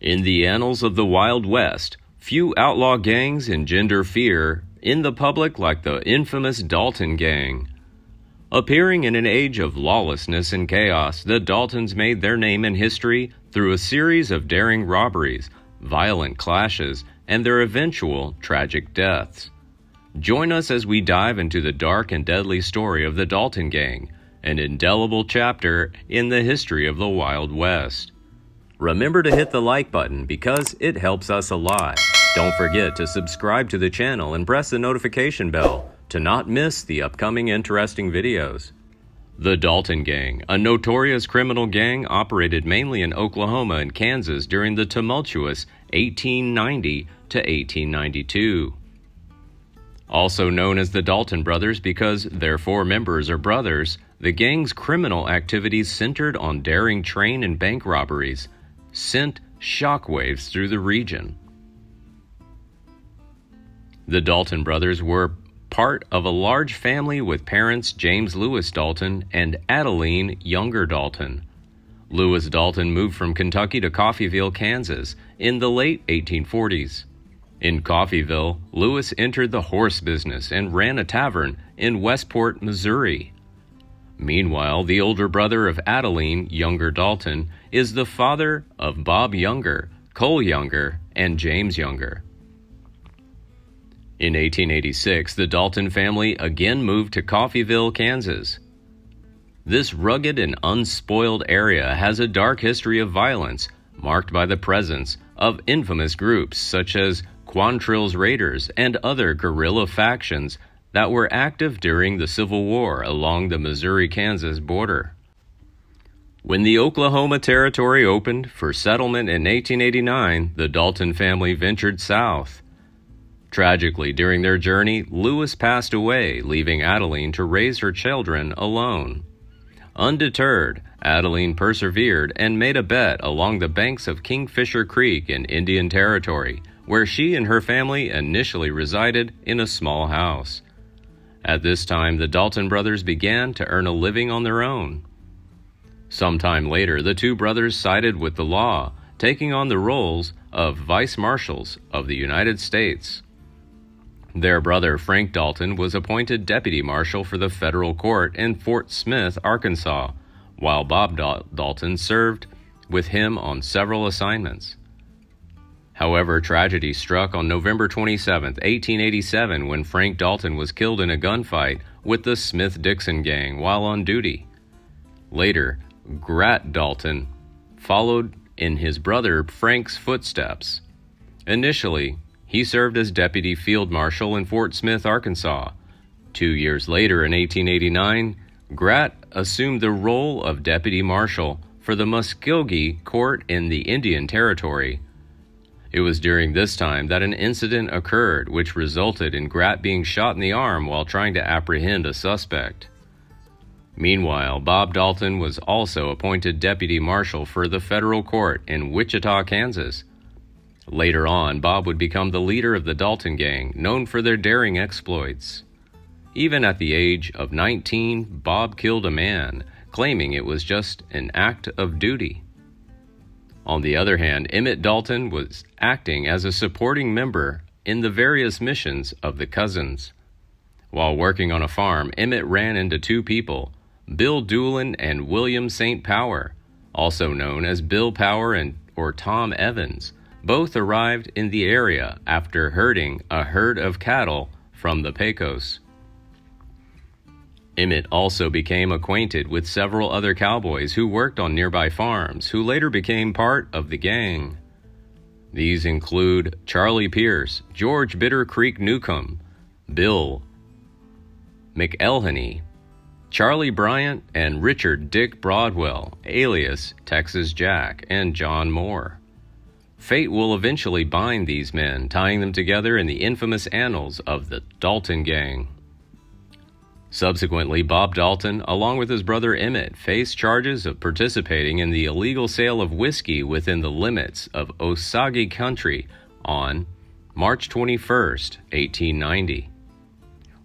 In the annals of the Wild West, few outlaw gangs engender fear in the public like the infamous Dalton Gang. Appearing in an age of lawlessness and chaos, the Daltons made their name in history through a series of daring robberies, violent clashes, and their eventual tragic deaths. Join us as we dive into the dark and deadly story of the Dalton Gang, an indelible chapter in the history of the Wild West. Remember to hit the like button because it helps us a lot. Don't forget to subscribe to the channel and press the notification bell to not miss the upcoming interesting videos. The Dalton Gang, a notorious criminal gang, operated mainly in Oklahoma and Kansas during the tumultuous 1890 to 1892. Also known as the Dalton Brothers because their four members are brothers, the gang's criminal activities centered on daring train and bank robberies, sent shockwaves through the region. The Dalton brothers were part of a large family with parents James Lewis Dalton and Adeline Younger Dalton. Lewis Dalton moved from Kentucky to Coffeyville, Kansas in the late 1840s. In Coffeyville, Lewis entered the horse business and ran a tavern in Westport, Missouri. Meanwhile, the older brother of Adeline Younger Dalton is the father of Bob Younger, Cole Younger, and James Younger. In 1886, the Dalton family again moved to Coffeyville, Kansas. This rugged and unspoiled area has a dark history of violence, marked by the presence of infamous groups such as Quantrill's Raiders and other guerrilla factions that were active during the Civil War along the Missouri-Kansas border. When the Oklahoma Territory opened for settlement in 1889, the Dalton family ventured south. Tragically, during their journey, Lewis passed away, leaving Adeline to raise her children alone. Undeterred, Adeline persevered and made a bet along the banks of Kingfisher Creek in Indian Territory, where she and her family initially resided in a small house. At this time, the Dalton brothers began to earn a living on their own. Sometime later, the two brothers sided with the law, taking on the roles of vice marshals of the United States. Their brother, Frank Dalton, was appointed deputy marshal for the federal court in Fort Smith, Arkansas, while Bob Dalton served with him on several assignments. However, tragedy struck on November 27, 1887, when Frank Dalton was killed in a gunfight with the Smith-Dixon Gang while on duty. Later, Grat Dalton followed in his brother Frank's footsteps. Initially, he served as deputy field marshal in Fort Smith, Arkansas. 2 years later, in 1889, Grat assumed the role of deputy marshal for the Muskogee Court in the Indian Territory. It was during this time that an incident occurred which resulted in Grat being shot in the arm while trying to apprehend a suspect. Meanwhile, Bob Dalton was also appointed deputy marshal for the federal court in Wichita, Kansas. Later on, Bob would become the leader of the Dalton Gang, known for their daring exploits. Even at the age of 19, Bob killed a man, claiming it was just an act of duty. On the other hand, Emmett Dalton was acting as a supporting member in the various missions of the Cousins. While working on a farm, Emmett ran into two people, Bill Doolin and William St. Power, also known as Bill Power or Tom Evans. Both arrived in the area after herding a herd of cattle from the Pecos. Emmett also became acquainted with several other cowboys who worked on nearby farms, who later became part of the gang. These include Charlie Pierce, George Bitter Creek Newcomb, Bill McElhenney, Charlie Bryant, and Richard Dick Broadwell, alias Texas Jack, and John Moore. Fate will eventually bind these men, tying them together in the infamous annals of the Dalton Gang. Subsequently, Bob Dalton, along with his brother Emmett, faced charges of participating in the illegal sale of whiskey within the limits of Osage Country on March 21, 1890.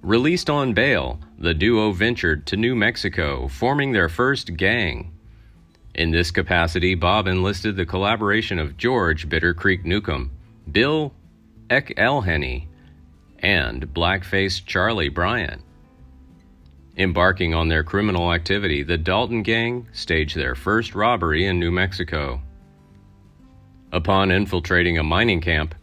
Released on bail, the duo ventured to New Mexico, forming their first gang. In this capacity, Bob enlisted the collaboration of George Bitter Creek Newcomb, Bill Elhenny, and black-faced Charlie Bryant. Embarking on their criminal activity, the Dalton Gang staged their first robbery in New Mexico. Upon infiltrating a mining camp,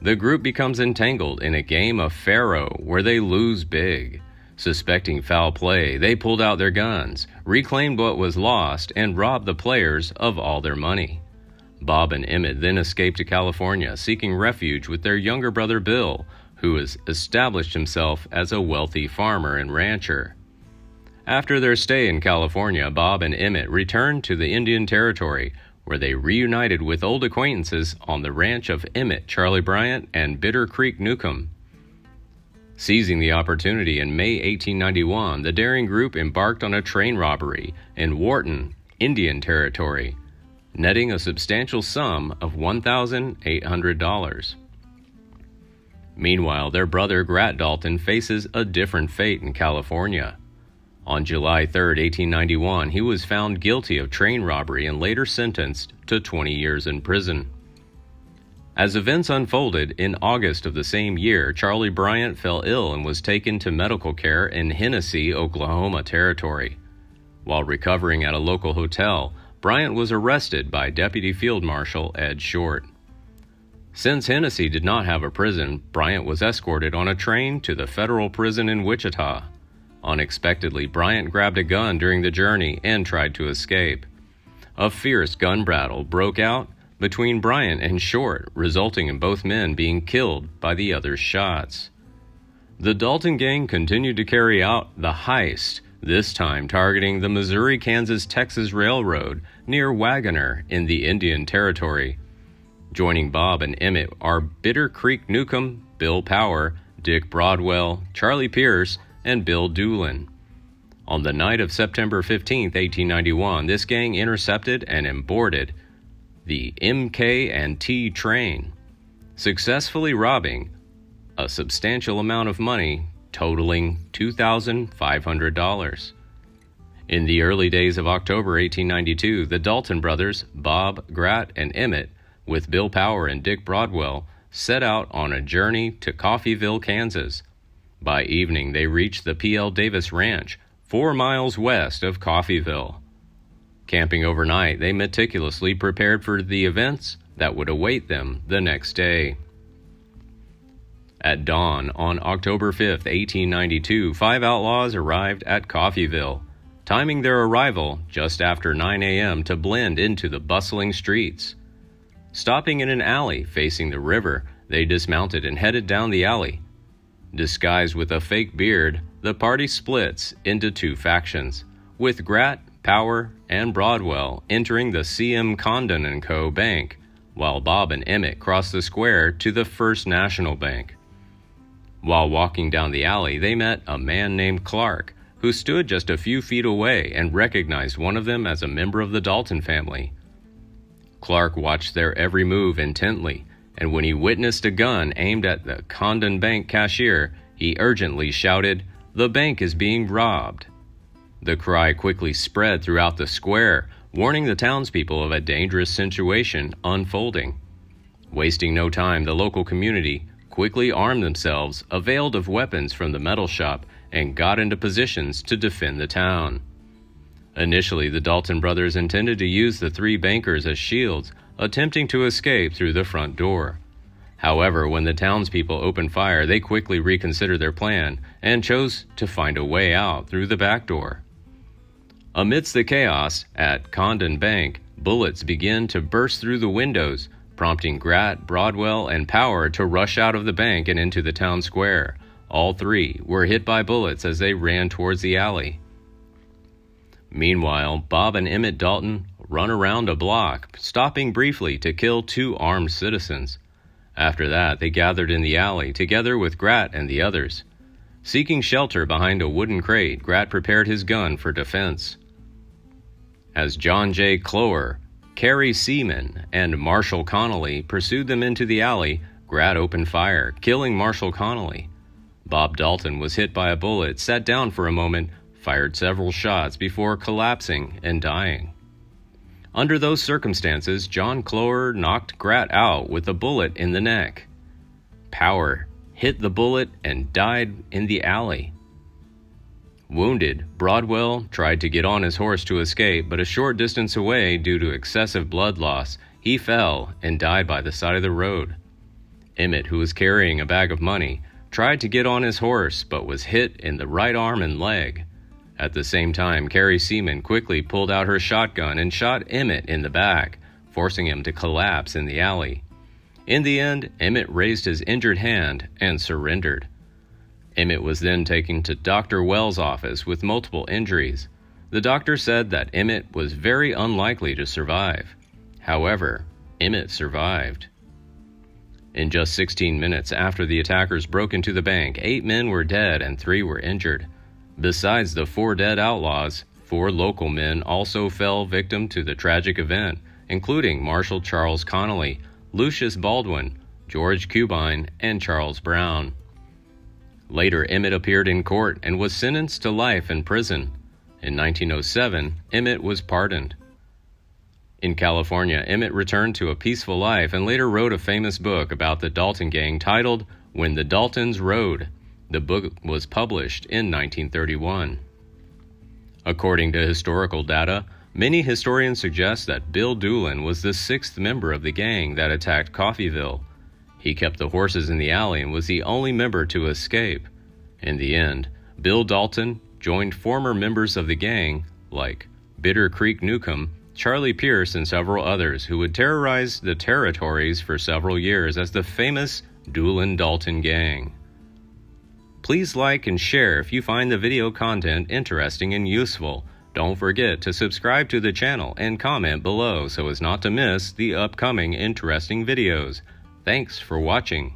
the group becomes entangled in a game of faro where they lose big. Suspecting foul play, they pulled out their guns, reclaimed what was lost, and robbed the players of all their money. Bob and Emmett then escaped to California, seeking refuge with their younger brother Bill, who has established himself as a wealthy farmer and rancher. After their stay in California, Bob and Emmett returned to the Indian Territory, where they reunited with old acquaintances on the ranch of Emmett, Charlie Bryant, and Bitter Creek Newcomb. Seizing the opportunity in May 1891, the daring group embarked on a train robbery in Wharton, Indian Territory, netting a substantial sum of $1,800. Meanwhile, their brother Grat Dalton faces a different fate in California. On July 3, 1891, he was found guilty of train robbery and later sentenced to 20 years in prison. As events unfolded, in August of the same year, Charlie Bryant fell ill and was taken to medical care in Hennessy, Oklahoma Territory. While recovering at a local hotel, Bryant was arrested by Deputy Field Marshal Ed Short. Since Hennessy did not have a prison, Bryant was escorted on a train to the federal prison in Wichita. Unexpectedly, Bryant grabbed a gun during the journey and tried to escape. A fierce gun battle broke out between Bryant and Short, resulting in both men being killed by the other's shots. The Dalton Gang continued to carry out the heist, this time targeting the Missouri-Kansas-Texas Railroad near Wagoner in the Indian Territory. Joining Bob and Emmett are Bitter Creek Newcomb, Bill Power, Dick Broadwell, Charlie Pierce, and Bill Doolin. On the night of September 15, 1891, this gang intercepted and boarded the MK&T train, successfully robbing a substantial amount of money totaling $2,500. In the early days of October 1892, the Dalton brothers, Bob, Grat, and Emmett, with Bill Power and Dick Broadwell, set out on a journey to Coffeyville, Kansas. By evening, they reached the P.L. Davis Ranch, 4 miles west of Coffeyville. Camping overnight, they meticulously prepared for the events that would await them the next day. At dawn on October 5, 1892, 5 outlaws arrived at Coffeyville, timing their arrival just after 9 a.m. to blend into the bustling streets. Stopping in an alley facing the river, they dismounted and headed down the alley. Disguised with a fake beard, the party splits into 2 factions, with Grat, Power, and Broadwell entering the C.M. Condon & Co. Bank, while Bob and Emmett crossed the square to the First National Bank. While walking down the alley, they met a man named Clark, who stood just a few feet away and recognized one of them as a member of the Dalton family. Clark watched their every move intently, and when he witnessed a gun aimed at the Condon Bank cashier, he urgently shouted, "The bank is being robbed." The cry quickly spread throughout the square, warning the townspeople of a dangerous situation unfolding. Wasting no time, the local community quickly armed themselves, availed of weapons from the metal shop, and got into positions to defend the town. Initially, the Dalton brothers intended to use the 3 bankers as shields, attempting to escape through the front door. However, when the townspeople opened fire, they quickly reconsidered their plan and chose to find a way out through the back door. Amidst the chaos at Condon Bank, bullets began to burst through the windows, prompting Grat, Broadwell, and Power to rush out of the bank and into the town square. All 3 were hit by bullets as they ran towards the alley. Meanwhile, Bob and Emmett Dalton run around a block, stopping briefly to kill 2 armed citizens. After that, they gathered in the alley, together with Grat and the others. Seeking shelter behind a wooden crate, Grat prepared his gun for defense. As John J. Clower, Carrie Seaman, and Marshall Connolly pursued them into the alley, Grat opened fire, killing Marshall Connolly. Bob Dalton was hit by a bullet, sat down for a moment, fired several shots before collapsing and dying. Under those circumstances, John Clower knocked Grat out with a bullet in the neck. Power hit the bullet and died in the alley. Wounded, Broadwell tried to get on his horse to escape, but a short distance away, due to excessive blood loss, he fell and died by the side of the road. Emmett, who was carrying a bag of money, tried to get on his horse, but was hit in the right arm and leg. At the same time, Carrie Seaman quickly pulled out her shotgun and shot Emmett in the back, forcing him to collapse in the alley. In the end, Emmett raised his injured hand and surrendered. Emmett was then taken to Dr. Wells' office with multiple injuries. The doctor said that Emmett was very unlikely to survive. However, Emmett survived. In just 16 minutes after the attackers broke into the bank, 8 men were dead and 3 were injured. Besides the 4 dead outlaws, 4 local men also fell victim to the tragic event, including Marshal Charles Connolly, Lucius Baldwin, George Cubine, and Charles Brown. Later, Emmett appeared in court and was sentenced to life in prison. In 1907, Emmett was pardoned. In California, Emmett returned to a peaceful life and later wrote a famous book about the Dalton Gang titled When the Daltons Rode. The book was published in 1931. According to historical data, many historians suggest that Bill Doolin was the 6th member of the gang that attacked Coffeyville. He kept the horses in the alley and was the only member to escape. In the end, Bill Dalton joined former members of the gang, like Bitter Creek Newcomb, Charlie Pierce, and several others who would terrorize the territories for several years as the famous Doolin-Dalton Gang. Please like and share if you find the video content interesting and useful. Don't forget to subscribe to the channel and comment below so as not to miss the upcoming interesting videos. Thanks for watching.